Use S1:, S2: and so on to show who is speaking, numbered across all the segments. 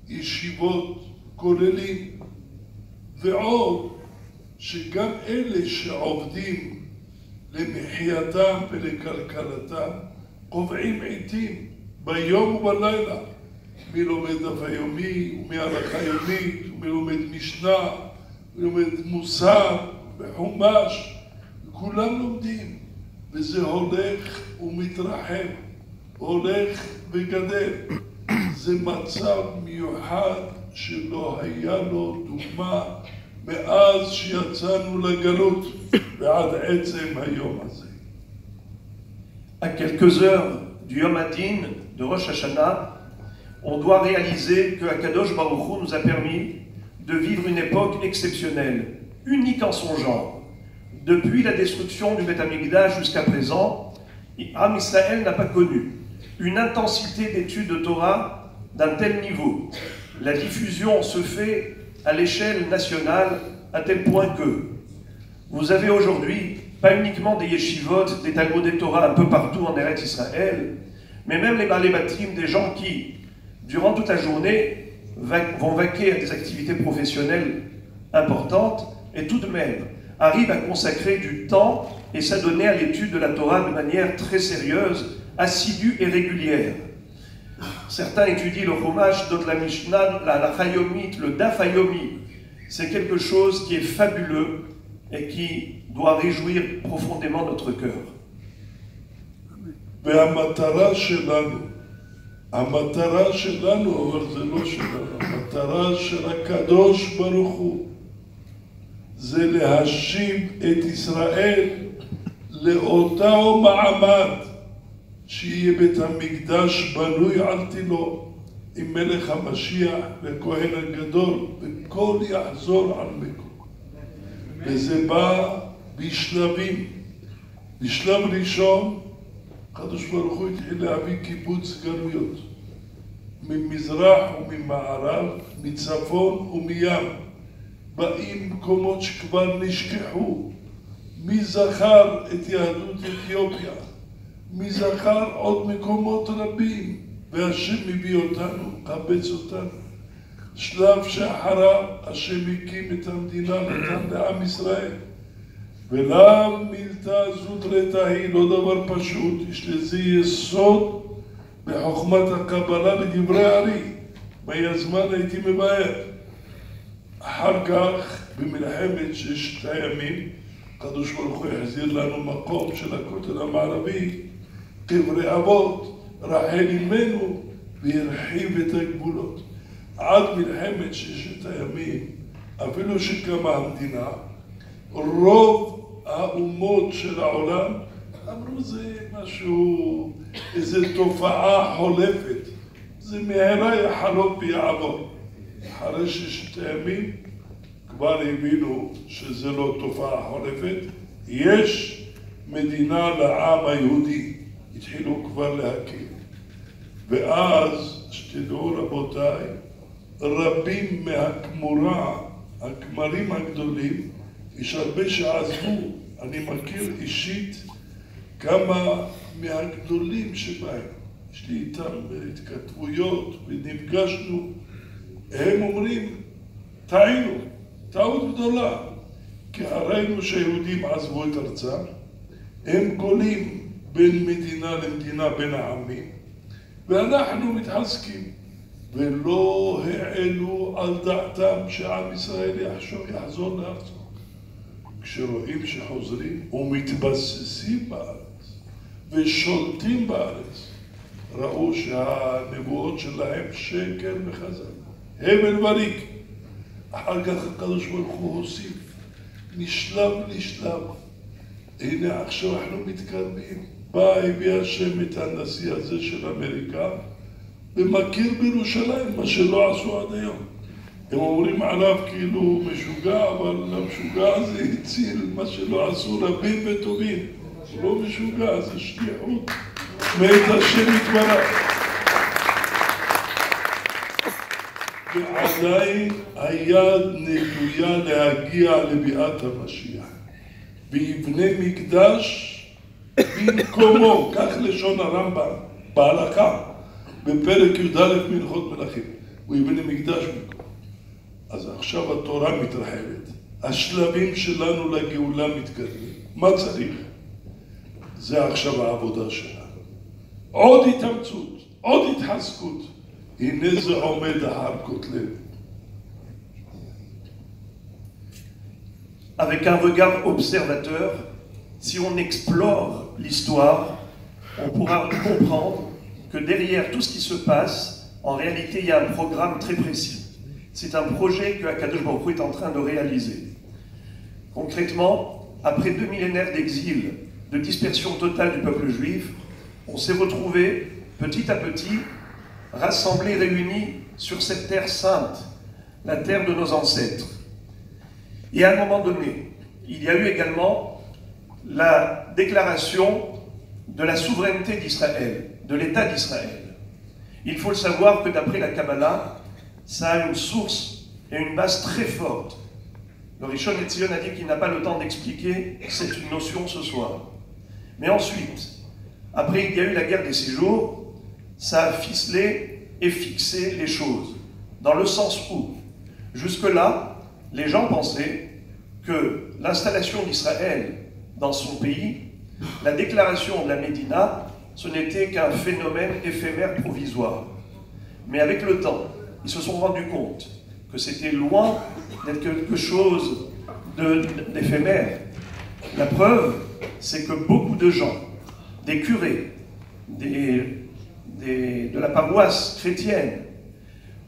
S1: ישיבות, כוללים, ועוד שגם אלה שעובדים למחייתם ולכלכלתם קובעים עיתים ביום ובלילה מי לומד דף היומי ומי הלכה יומית ומי לומד משנה ומי לומד מוסר וחומש, כולם לומדים וזה הולך ומתרחב, הולך וגדל. זה מצב מיוחד שלא היה לו דוגמה מאז שיצאנו לגלות ועד עצם היום הזה.
S2: À quelques heures du Yom Hadin de Rosh Hashanah, on doit réaliser que Akadosh Baruch Hu nous a permis de vivre une époque exceptionnelle, unique en son genre. Depuis la destruction du Beth Amikdash jusqu'à présent, Am Israël n'a pas connu une intensité d'études de Torah d'un tel niveau. La diffusion se fait à l'échelle nationale à tel point que vous avez aujourd'hui pas uniquement des yeshivot, des Talmud et Torah un peu partout en Eretz Israël, mais même les Baalei Batim, des gens qui, durant toute la journée, vont vaquer à des activités professionnelles importantes et tout de même arrivent à consacrer du temps et s'adonner à l'étude de la Torah de manière très sérieuse, assidue et régulière. Certains étudient le Chumash, d'autres la Mishnah, la Chayomit, le Daf Hayomi. C'est quelque chose qui est fabuleux et qui doit réjouir profondément notre cœur.
S1: והמטרה שלנו, המטרה שלנו, אבל זה לא שלנו, המטרה של הקדוש ברוך הוא, זה להשיב את ישראל לאותו מעמד, שיהיה בית המקדש בנוי על תילו, עם מלך המשיח וכהן הגדול, וכל יחזור על מקום. וזה בא בשלבים. בשלב ראשון, הקדוש ברוך הוא התחיל להביא קיבוץ גלויות. ממזרח וממערב, מצפון ומים. באים מקומות שכבר נשכחו. מי זכר את יהדות אתיופיה? מי זכר עוד מקומות רבים? והשם מביא אותנו, קבץ אותנו. שלב שאחריו השם הקים את המדינה, נתן לעם ישראל. ולאו מילתא זוטרתא היא לא דבר פשוט, יש לזה יסוד בחוכמת הקבלה ודברי הארי. והיה זמן הייתי מבאר. אחר כך, במלחמת ששת הימים, הקדוש ברוך הוא החזיר לנו מקום של הכותל המערבי, קברי אבות, רחל אימנו, והרחיב את הגבולות. עד מלחמת ששת הימים, אפילו שקמה המדינה, רוב האומות של העולם אמרו זה משהו, איזו תופעה חולפת, זה מהרה יחלוף ויעבור. אחרי ששת הימים כבר הבינו שזה לא תופעה חולפת, יש מדינה לעם היהודי, התחילו כבר להקים. ואז, שתדעו רבותיי, רבים מהכמורה, הכמרים הגדולים, יש הרבה שעזבו. אני מכיר אישית כמה מהגדולים שבהם. יש לי איתם התכתבויות ונפגשנו. הם אומרים, טעינו, טעות גדולה. כי ראינו שהיהודים עזבו את ארצם, הם גולים בין מדינה למדינה, בין העמים, ואנחנו מתחזקים. ולא העלו על דעתם שעם ישראל יחזור לארצו. כשרואים שחוזרים ומתבססים בארץ ושולטים בארץ, ראו שהנבואות שלהם שקר וכזב, הבל וריק. אחר כך הקדוש ברוך הוא הוסיף משלב לשלב. הנה עכשיו אנחנו מתקרבים. בא הביא השם את הנשיא הזה של אמריקה ומכיר בירושלים, מה שלא עשו עד היום. הם אומרים עליו כאילו משוגע, אבל המשוגע הזה הציל מה שלא עשו רבים וטובים. הוא לא משוגע, זה שליחות מאת השם יתברך. ועדיין היד נטויה להגיע לביאת המשיח. ויבנה מקדש במקומו, כך לשון הרמב"ם, בהלכה, בפרק י"א מהלכות מלכים. הוא יבנה מקדש במקום. אז עכשיו התורה מתרחבת. השלבים שלנו לגאולה מתקדמים. מה צריך? זה עכשיו העבודה שלנו. עוד התאמצות, עוד התחזקות. הנה זה עומד אחר כותלנו.
S2: Avec un regard observateur, si on explore l'histoire, on pourra comprendre que derrière tout ce qui se passe, en réalité, il y a un programme très précis. C'est un projet que Akadosh Baruch Hu est en train de réaliser. Concrètement, après 2 millénaires d'exil, de dispersion totale du peuple juif, on s'est retrouvé petit à petit, rassemblés, réunis sur cette terre sainte, la terre de nos ancêtres. Et à un moment donné, il y a eu également la déclaration de la souveraineté d'Israël, de l'État d'Israël. Il faut le savoir que d'après la Kabbalah, ça a une source et une base très forte. Le Rishon LeZion a dit qu'il n'a pas le temps d'expliquer cette notion ce soir. Mais ensuite, après il y a eu la guerre des séjours, ça a ficelé et fixé les choses. Dans le sens où, jusque-là, les gens pensaient que l'installation d'Israël dans son pays, la déclaration de la Médina, ce n'était qu'un phénomène éphémère provisoire. Mais avec le temps, ils se sont rendus compte que c'était loin d'être quelque chose d'éphémère. La preuve, c'est que beaucoup de gens, des curés, de la paroisse chrétienne,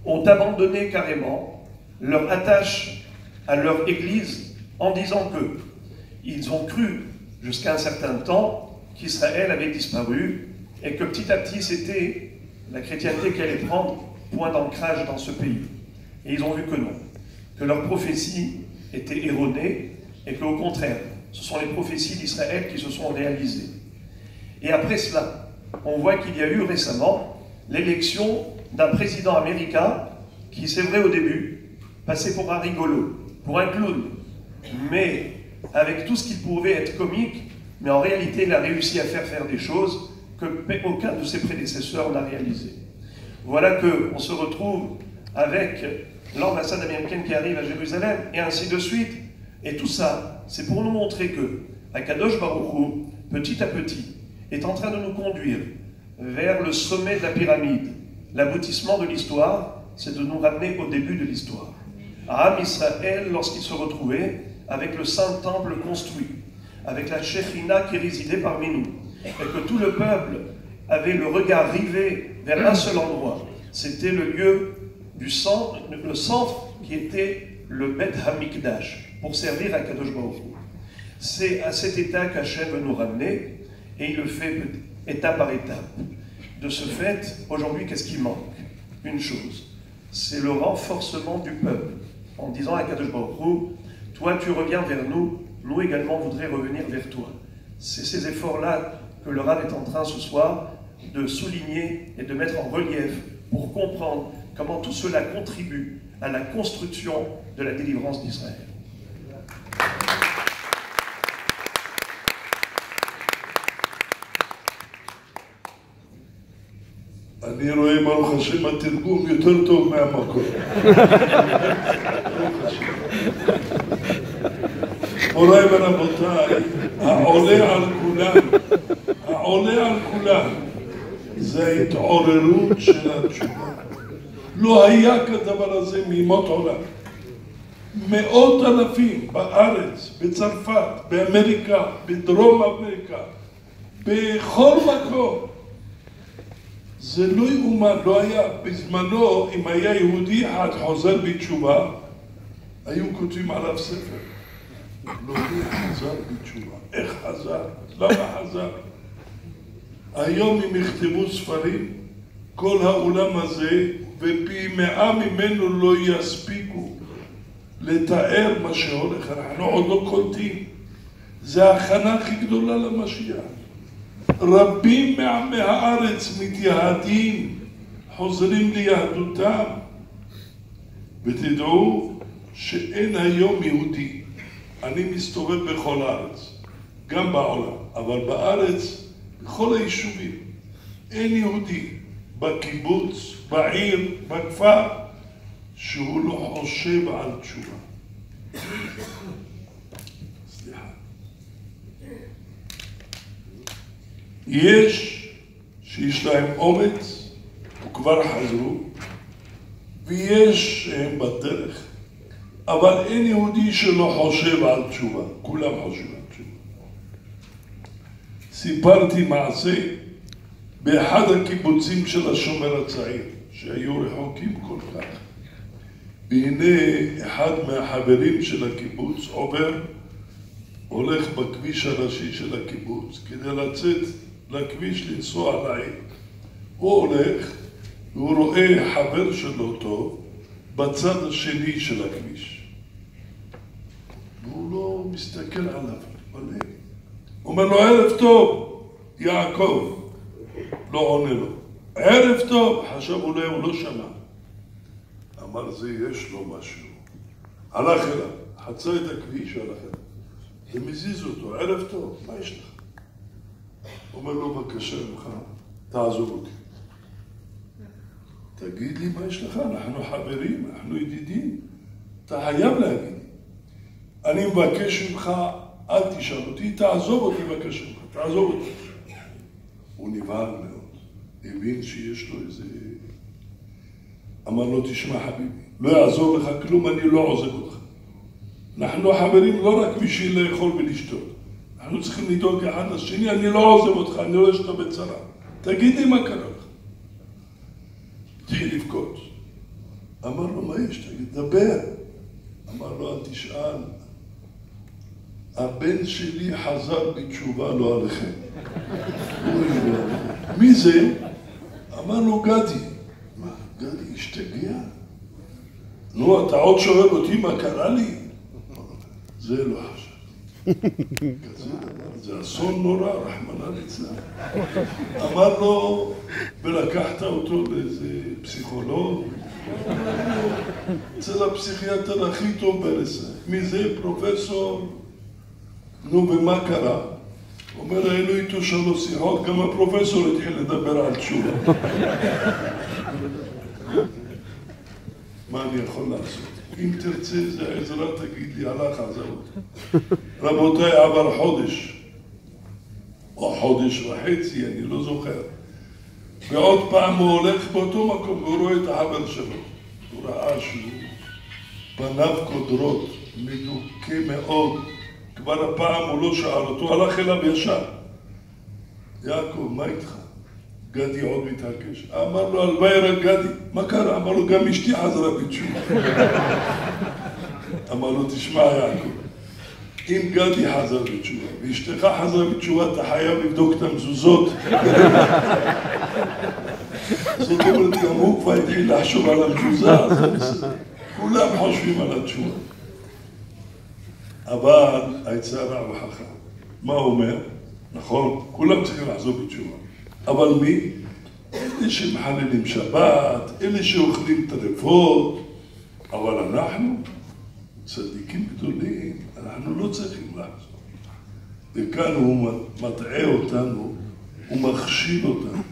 S2: ont abandonné carrément leur attache à leur église en disant que ils ont cru jusqu'à un certain temps qu'Israël avait disparu et que petit à petit c'était la chrétienté qui allait prendre point d'ancrage dans ce pays. Et ils ont vu que non, que leurs prophéties étaient erronées et qu'au contraire, ce sont les prophéties d'Israël qui se sont réalisées. Et après cela, on voit qu'il y a eu récemment l'élection d'un président américain qui, c'est vrai au début, passait pour un rigolo, pour un clown, mais avec tout ce qui pouvait être comique, mais en réalité, il a réussi à faire des choses que aucun de ses prédécesseurs n'a réalisées. Voilà qu'on se retrouve avec l'ambassade américaine qui arrive à Jérusalem, et ainsi de suite. Et tout ça, c'est pour nous montrer que Akadosh Baruch Hu, petit à petit, est en train de nous conduire vers le sommet de la pyramide. L'aboutissement de l'histoire, c'est de nous ramener au début de l'histoire. Am Israël, lorsqu'il se retrouvait avec le Saint-Temple construit, avec la Shekhinah qui résidait parmi nous, et que tout le peuple avait le regard rivé vers un seul endroit. C'était le lieu du centre, le centre qui était le Bet HaMikdash, pour servir à Kadosh Baruch Hu. C'est à cet état qu'Hachem veut nous ramener, et il le fait étape par étape. De ce fait, aujourd'hui, qu'est-ce qui manque? Une chose, c'est le renforcement du peuple, en disant à Kadosh Baruch Hu, toi tu reviens vers nous, nous également voudrions revenir vers toi. C'est ces efforts-là que le Rav est en train ce soir de souligner et de mettre en relief pour comprendre comment tout cela contribue à la construction de la délivrance d'Israël.
S1: אני רואה ברוך השם התרגום יותר טוב מהמקור. מוריי ורבותיי, העולה על כולם, זה ההתעוררות של התשובה. לא היה כדבר הזה מימות עולם. מאות אלפים בארץ, בצרפת, באמריקה, בדרום אמריקה, בכל מקום. זה לא יאומן, לא היה. בזמנו, אם היה יהודי אחד חוזר בתשובה, היו כותבים עליו ספר. לא חזר בתשובה. איך חזר? למה חזר? היום אם יכתבו ספרים, כל העולם הזה, ופי 100 ממנו לא יספיקו לתאר מה שהולך. אנחנו עוד לא קולטים. זה ההכנה הכי גדולה למשיח. רבים מעמי הארץ מתייהדים, חוזרים ליהדותם. ותדעו שאין היום יהודי. אני מסתובב בכל הארץ, גם בעולם, אבל בארץ, בכל היישובים, אין יהודי, בקיבוץ, בעיר, בכפר, שהוא לא חושב על תשובה. סליחה. יש שיש להם אומץ וכבר חזרו, ויש שהם בדרך, אבל אין יהודי שלא חושב על תשובה, כולם חושבים על תשובה. סיפרתי מעשה באחד הקיבוצים של השומר הצעיר, שהיו רחוקים כל כך. והנה אחד מהחברים של הקיבוץ עובר, הולך בכביש הראשי של הקיבוץ, כדי לצאת לכביש לנסוע לעיר. הוא הולך, והוא רואה חבר שלו טוב בצד השני של הכביש. והוא לא מסתכל עליו, הוא אומר לו, ערב טוב, יעקב. לא עונה לו. ערב טוב, חשב אולי הוא לא שמע. אמר זה יש לו משהו. הלך אליו, חצה את הכביש, הלך אליו. ומזיז אותו, ערב טוב, מה יש לך? אומר לו, בבקשה ממך, תעזוב אותי. תגיד לי מה יש לך, אנחנו חברים, אנחנו ידידים. אתה חייב להגיד. אני מבקש ממך, אל תשאל אותי, תעזוב אותי בבקשה ממך, תעזוב אותי. הוא נבהל מאוד, הבין שיש לו איזה... אמר לו, תשמע חביבי, לא יעזור לך כלום, אני לא עוזב אותך. אנחנו חברים לא רק בשביל לאכול ולשתות. אנחנו צריכים לדאוג אחד לשני, אני לא עוזב אותך, אני רואה שאתה בצרה. תגיד לי מה קרה לך. התחיל לבכות. אמר לו, מה יש? תגיד, דבר. אמר לו, אל תשאל. הבן שלי חזר בתשובה, לא עליכם. מי זה? אמר לו, גדי. מה, גדי השתגע? נו, אתה עוד שואל אותי מה קרה לי? זה לא חשב. זה אסון נורא, רחמנא ליצלן. אמר לו, ולקחת אותו לאיזה פסיכולוג. אצל הפסיכיאטר הכי טוב ברסה. מי זה? פרופסור. נו, ומה קרה? אומר, היינו איתו 3 שיחות, גם הפרופסור התחיל לדבר על תשובה. מה אני יכול לעשות? אם תרצה איזה עזרה, תגיד לי, הלך, עזב אותי. רבותיי, עבר חודש, או חודש וחצי, אני לא זוכר. ועוד פעם הוא הולך באותו מקום, והוא רואה את החבר שלו. הוא ראה שהוא פניו קודרות, מדוכא מאוד. כבר הפעם הוא לא שאל אותו, הלך אליו ישר. יעקב, מה איתך? גדי עוד מתעקש. אמר לו, הלוואי רק גדי. מה קרה? אמר לו, גם אשתי חזרה בתשובה. אמר לו, תשמע יעקב, אם גדי חזר בתשובה, ואשתך חזרה בתשובה, אתה חייב לבדוק את המזוזות. זאת אומרת, גם הוא כבר התחיל לחשוב על המזוזה, זה בסדר. כולם חושבים על התשובה. אבל העצה רע וחכם. מה הוא אומר? נכון, כולם צריכים לחזור בתשובה. אבל מי? אלה שמחללים שבת, אלה שאוכלים טרפות, אבל אנחנו, צדיקים גדולים, אנחנו לא צריכים לחזור. וכאן הוא מטעה אותנו, הוא מכשיל אותנו.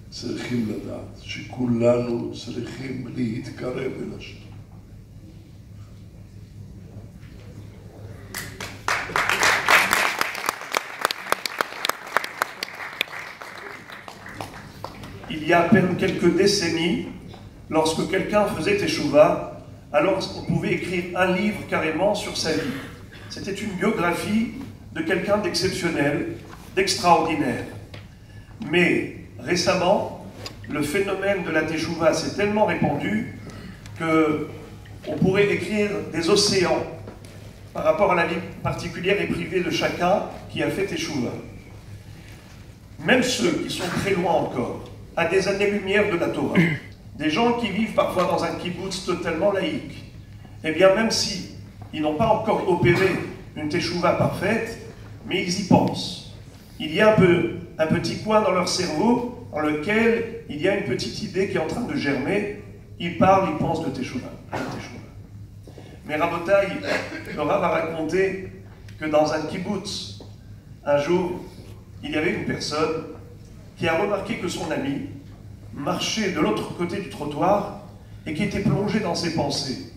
S1: צריכים לדעת שכולנו צריכים להתקרב אל השם.
S2: Il y a à peine quelques décennies, lorsque quelqu'un faisait teshuva, alors on pouvait écrire un livre carrément sur sa vie. C'était une biographie de quelqu'un d'exceptionnel, d'extraordinaire. Mais récemment, le phénomène de la teshuva s'est tellement répandu qu'on pourrait écrire des océans par rapport à la vie particulière et privée de chacun qui a fait teshuva. Même ceux qui sont très loin encore, à des années-lumière de la Torah, des gens qui vivent parfois dans un kibbutz totalement laïque, eh bien même si ils n'ont pas encore opéré une teshuva parfaite, mais ils y pensent. Il y a un petit coin dans leur cerveau dans lequel il y a une petite idée qui est en train de germer. Ils parlent, ils pensent de teshuva. Mais Rabotai, le Rav a raconté que dans un kibbutz, un jour, il y avait une personne qui a remarqué que son ami marchait de l'autre côté du trottoir et qui était plongé dans ses pensées.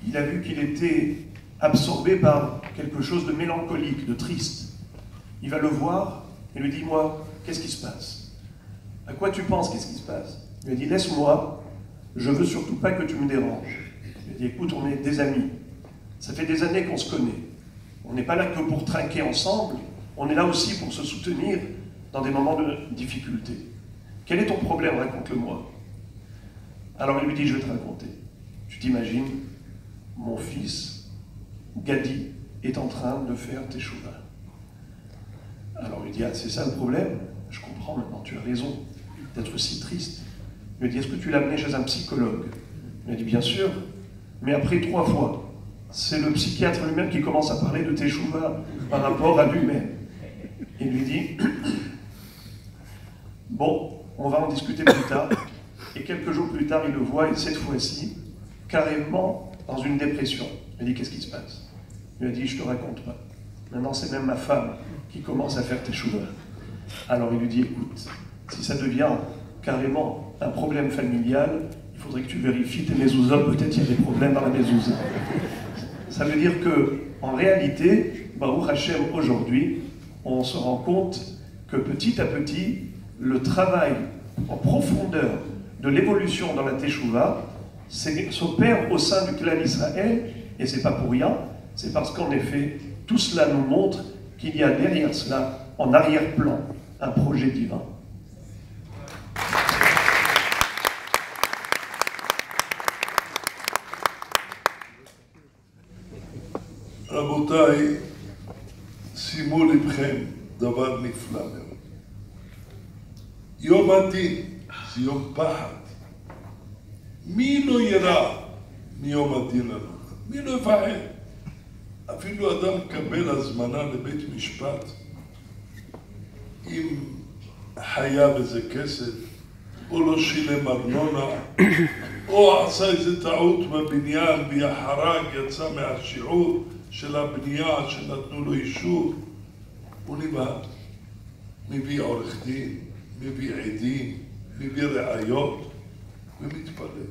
S2: Il a vu qu'il était absorbé par quelque chose de mélancolique, de triste. Il va le voir et lui dit, moi, qu'est-ce qui se passe? À quoi tu penses, qu'est-ce qui se passe? Il lui a dit, laisse-moi, je veux surtout pas que tu me déranges. Il lui a dit, écoute, on est des amis. Ça fait des années qu'on se connaît. On n'est pas là que pour trinquer ensemble, on est là aussi pour se soutenir dans des moments de difficulté. Quel est ton problème? Raconte-le-moi. Alors il lui dit, je vais te raconter. Tu t'imagines, mon fils, Gadi, est en train de faire teshuva. Alors il lui dit, ah, c'est ça le problème? Je comprends maintenant, tu as raison d'être si triste. Il lui dit, est-ce que tu l'as amené chez un psychologue? Il a dit, bien sûr, mais après 3 fois. C'est le psychiatre lui-même qui commence à parler de teshuva par rapport à lui-même. Il lui dit, bon, on va en discuter plus tard. Et quelques jours plus tard, il le voit, et cette fois-ci, carrément dans une dépression. Il dit, qu'est-ce qui se passe? Il lui a dit, je te raconte pas. Maintenant, c'est même ma femme qui commence à faire teshuva. Alors il lui dit, écoute, si ça devient carrément un problème familial, il faudrait que tu vérifies tes mezuzot, peut-être il y a des problèmes dans la mezouza. Ça veut dire que, en réalité, Baruch Hashem, aujourd'hui, on se rend compte que petit à petit, le travail en profondeur de l'évolution dans la Teshuvah s'opère au sein du clan Israël, et c'est pas pour rien, c'est parce qu'en effet, tout cela nous montre qu'il y a derrière cela, en arrière-plan, un projet divin.
S1: רבותיי, שימו לבכם דבר נפלא מאוד. יום הדין זה יום פחד. מי לא ירא מיום הדין הנורא? מי לא יפחד? אפילו אדם מקבל הזמנה לבית משפט אם חייב איזה כסף, או לא שילם ארנונה, או עשה איזה טעות בבניין והחרג יצא מהשיעור של הבנייה שנתנו לו אישור, הוא נבהל. מביא עורך דין, מביא עדים, מביא ראיות ומתפלל.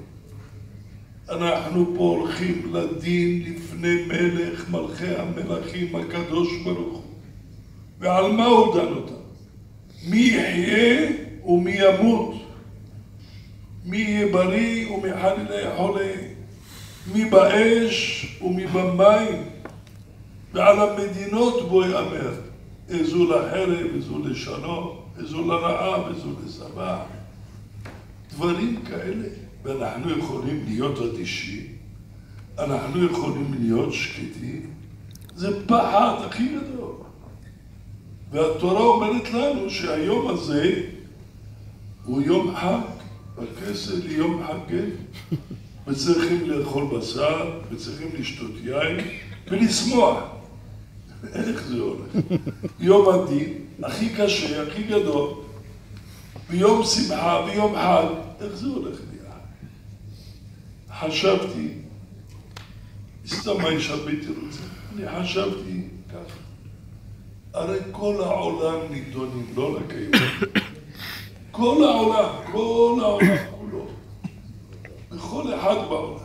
S1: אנחנו פה הולכים לדין לפני מלך מלכי המלכים הקדוש ברוך הוא. ועל מה הוא דן אותם? מי יחיה ומי ימות? מי יהיה בריא ומי חלילה חולה? מי באש ומי במים? ועל המדינות בו יאמר, איזו לחרב, איזו לשלום, איזו לרעה ואיזו לשבח. דברים כאלה. ואנחנו יכולים להיות אדישים, אנחנו יכולים להיות שקטים. זה פחד הכי גדול. והתורה אומרת לנו שהיום הזה הוא יום חג, בכסל יום חגנו. וצריכים לאכול בשר, וצריכים לשתות יין, ולשמוח. איך זה הולך? יום הדין, הכי קשה, הכי גדול, ויום שמחה ויום חג, איך זה הולך לי? חשבתי, סתם האישה ביתי רוצה, אני חשבתי ככה, הרי כל העולם נידונים, לא רק היום, כל העולם כולו, בכל אחד בעולם.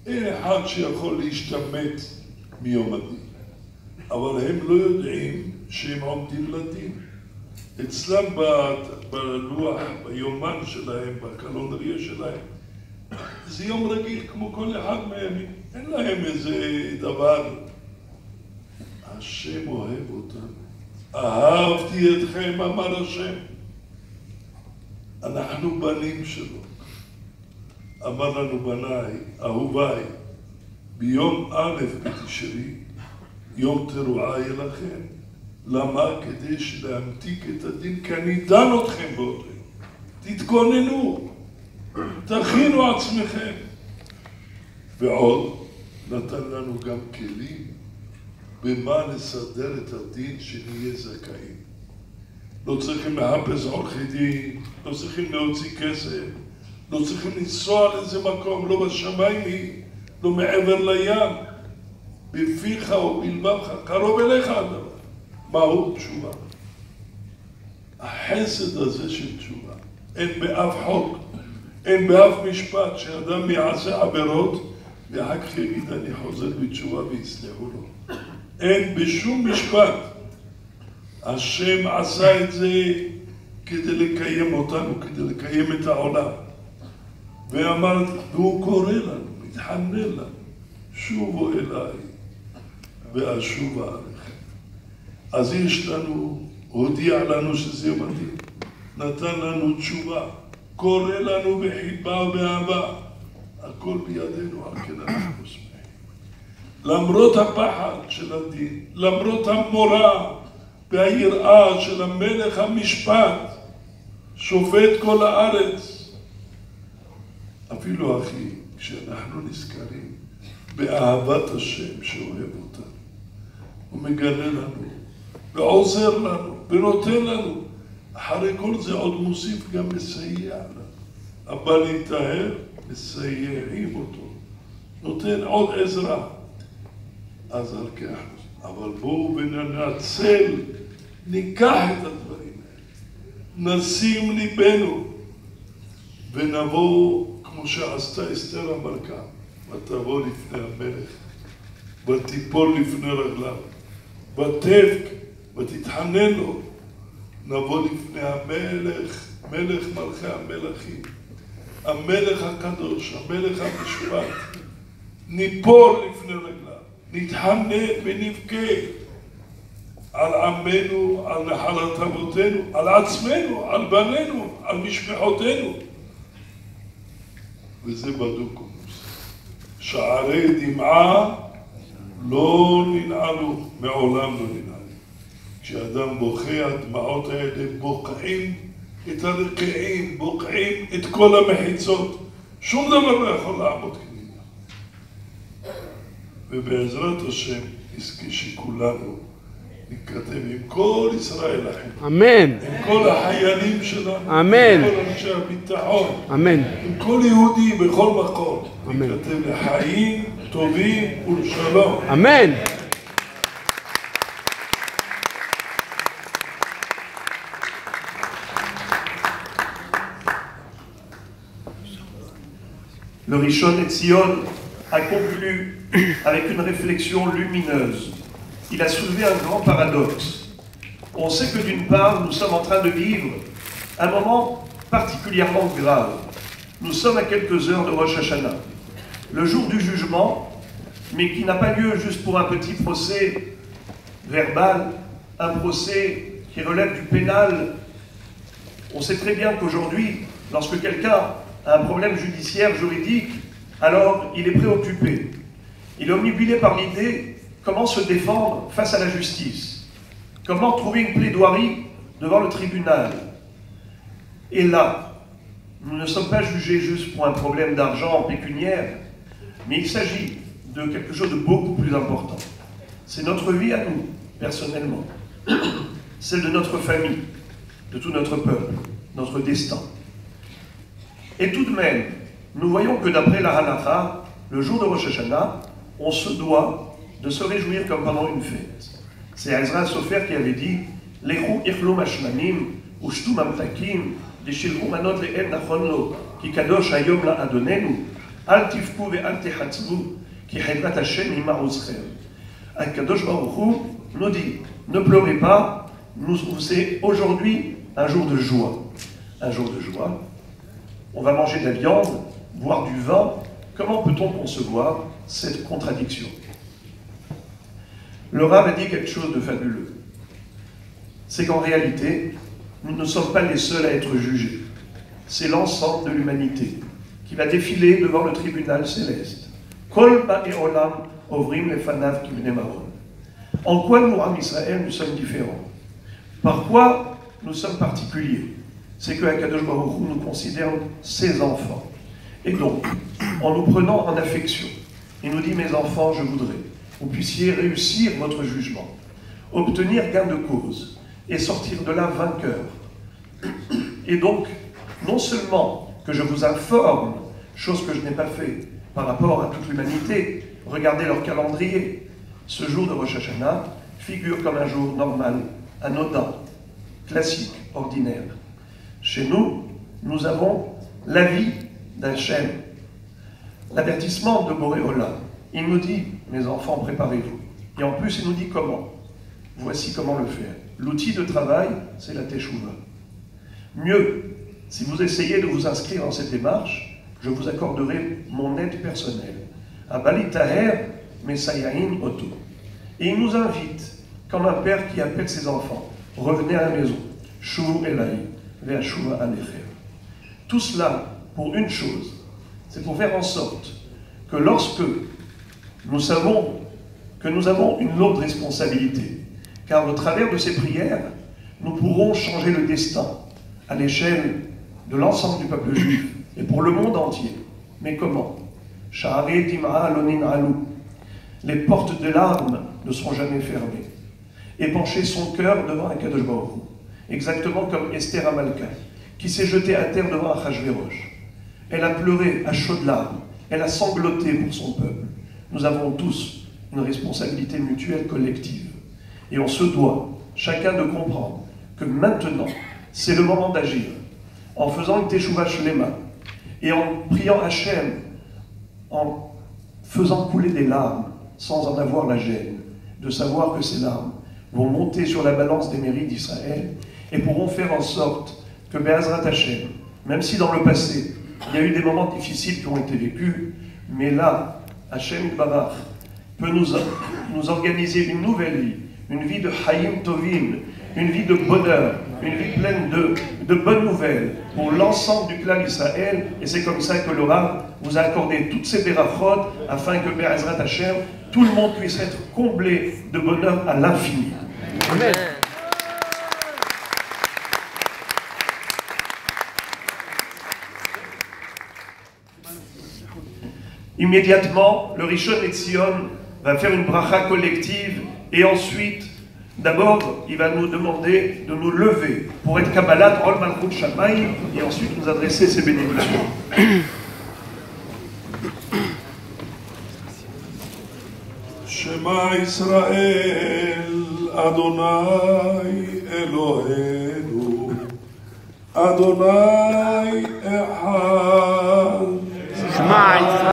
S1: אין אחד שיכול להשתמט מיום הדין, אבל הם לא יודעים שהם עומדים לדין. אצלם בלוח, ביומן שלהם, בקלונדריה שלהם, זה יום רגיל כמו כל אחד מהם, אין להם איזה דבר. השם אוהב אותנו. אהבתי אתכם, אמר השם. אנחנו בנים שלו. אמר לנו בניי, אהוביי, ביום א' בתשרי, יום תרועה יהיה לכם. למה? כדי להמתיק את הדין, כי אני דן אתכם באותו יום. תתכוננו, תכינו עצמכם. ועוד נתן לנו גם כלים במה לסדר את הדין שנהיה זכאים. לא צריכים להפס עורכי דין, לא צריכים להוציא כסף, לא צריכים לנסוע לאיזה מקום, לא בשמיים היא, לא מעבר לים, בפיך ובלבבך, קרוב אליך הדבר. מהו תשובה? החסד הזה של תשובה, אין באף חוק, אין באף משפט שאדם יעשה עבירות ואחר כך יגיד אני חוזר בתשובה ויסלחו לו. אין בשום משפט. השם עשה את זה כדי לקיים אותנו, כדי לקיים את העולם. והוא קורא לנו, מתחנן לנו, שובו אליי ואשובה עליכם. אז יש לנו, הודיע לנו שזה יום הדין, נתן לנו תשובה, קורא לנו בחיבה ובאהבה, הכל בידינו, על כן אנחנו שמחים. למרות הפחד של הדין, למרות המורא והיראה של המלך המשפט, שופט כל הארץ, אפילו אחי, כשאנחנו נזכרים באהבת השם שאוהב אותנו, הוא מגלה לנו ועוזר לנו ונותן לנו. אחרי כל זה עוד מוסיף גם מסייע לנו. הבא להתאהב, מסייעים אותו, נותן עוד עזרה. אז על כך, אבל בואו וננצל, ניקח את הדברים האלה, נשים ליבנו ונבוא כמו שעשתה אסתר המלכה, ותבוא לפני המלך, ותיפול לפני רגליו, ותבק ותתחנן לו. נבוא לפני המלך, מלך מלכי המלכים, המלך הקדוש, המלך המשפט, ניפול לפני רגליו, נתחנן ונבכה על עמנו, על נחלת אבותינו, על עצמנו, על בנינו, על משפחותינו. וזה בדוק ומוס. שערי דמעה לא ננעלו, מעולם לא ננעלו. כשאדם בוכה, הדמעות האלה בוקעים את הרקיעים, בוקעים את כל המחיצות. שום דבר לא יכול לעמוד כנגדם. ובעזרת השם נזכה שכולנו נתכתב עם כל ישראל אחים.
S3: אמן.
S1: עם כל החיילים שלנו.
S3: אמן.
S1: עם כל אנשי הביטחון.
S3: אמן.
S1: עם כל יהודי בכל מקום.
S3: אמן.
S1: נתכתב לחיים טובים ולשלום.
S3: אמן.
S2: Le Rishon LeZion a conclu avec une réflexion lumineuse. Il a soulevé un grand paradoxe. On sait que d'une part, nous sommes en train de vivre un moment particulièrement grave. Nous sommes à quelques heures de Rosh Hashanah, le jour du jugement, mais qui n'a pas lieu juste pour un petit procès verbal, un procès qui relève du pénal. On sait très bien qu'aujourd'hui, lorsque quelqu'un a un problème judiciaire, juridique, alors il est préoccupé. Il est omnibulé par l'idée comment se défendre face à la justice, comment trouver une plaidoirie devant le tribunal. Et là, nous ne sommes pas jugés juste pour un problème d'argent pécuniaire, mais il s'agit de quelque chose de beaucoup plus important. C'est notre vie à nous, personnellement, celle de notre famille, de tout notre peuple, notre destin. Et tout de même, nous voyons que d'après la Halakha, le jour de Rosh Hashanah, on se doit de se réjouir comme pendant une fête. C'est Ezra Sofer qui avait dit « Lechu ichlu mashmanim, ushtu mamtakim, deshilhu manot le'en nachon lo, ki kadosh hayom la adonenu, al tifku ve'al techatzvu, ki chedvat Hashem ima'uzchem. » Kadosh Baruch Hu nous dit « Ne pleurez pas, c'est aujourd'hui un jour de joie. » Un jour de joie. On va manger de la viande, boire du vin. Comment peut-on concevoir cette contradiction? Le Rav a dit quelque chose de fabuleux. C'est qu'en réalité, nous ne sommes pas les seuls à être jugés. C'est l'ensemble de l'humanité qui va défiler devant le tribunal céleste. Kol ba'e olam ovrim lefanav kibnei maron. En quoi nous, en Israël, nous sommes différents? Par quoi nous sommes particuliers? C'est que Akadosh Baruch Hu nous considère ses enfants. Et donc, en nous prenant en affection, il nous dit « Mes enfants, je voudrais que vous puissiez réussir votre jugement, obtenir gain de cause et sortir de là vainqueur. Et donc, non seulement que je vous informe, chose que je n'ai pas fait par rapport à toute l'humanité, regardez leur calendrier, ce jour de Rosh Hashanah figure comme un jour normal, anodin, classique, ordinaire. Chez nous, nous avons la vie d'Hachem. L'avertissement de Boré Olam, il nous dit, mes enfants, préparez-vous. Et en plus, il nous dit comment. Voici comment le faire. L'outil de travail, c'est la Teshuvah. Mieux, si vous essayez de vous inscrire dans cette démarche, je vous accorderai mon aide personnelle. Abali Taher, Mesayahin Oto. Et il nous invite, comme un père qui appelle ses enfants, revenez à la maison. Shuvu Elai, Ve'ashuva Alechem. Tout cela pour une chose, c'est pour faire en sorte que lorsque nous savons que nous avons une autre responsabilité, car au travers de ces prières, nous pourrons changer le destin à l'échelle de l'ensemble du peuple juif et pour le monde entier. Mais comment? Sha'arei dim'a lo nin'alu. Les portes de larmes ne seront jamais fermées. Et pencher son cœur devant Akadosh Baruch Hu, exactement comme Esther Amalka, qui s'est jetée à terre devant Achashverosh. Elle a pleuré à chaudes larmes, elle a sangloté pour son peuple. Nous avons tous une responsabilité mutuelle collective. Et on se doit, chacun, de comprendre que maintenant, c'est le moment d'agir. En faisant une Teshuvah Shlema, et en priant Hachem, en faisant couler des larmes, sans en avoir la gêne, de savoir que ces larmes vont monter sur la balance des mérites d'Israël, et pourront faire en sorte que Be'ezrat Hachem, même si dans le passé, il y a eu des moments difficiles qui ont été vécus, mais là, Hachem Barach peut nous organiser une nouvelle vie, une vie de Hayim Tovim, une vie de bonheur, une vie pleine de bonnes nouvelles pour l'ensemble du clan d'Israël. Et c'est comme ça que le Rav vous a accordé toutes ces berachot afin que Be'ezrat Hachem, tout le monde puisse être comblé de bonheur à l'infini. Amen. Immédiatement, le Rishon LeZion va faire une bracha collective et ensuite, d'abord, il va nous demander de nous lever pour être Kabbalat Ol Malchut Shamayim et ensuite nous adresser ses bénédictions.
S1: Shema Israël, Adonai Eloheinu, Adonai Echad.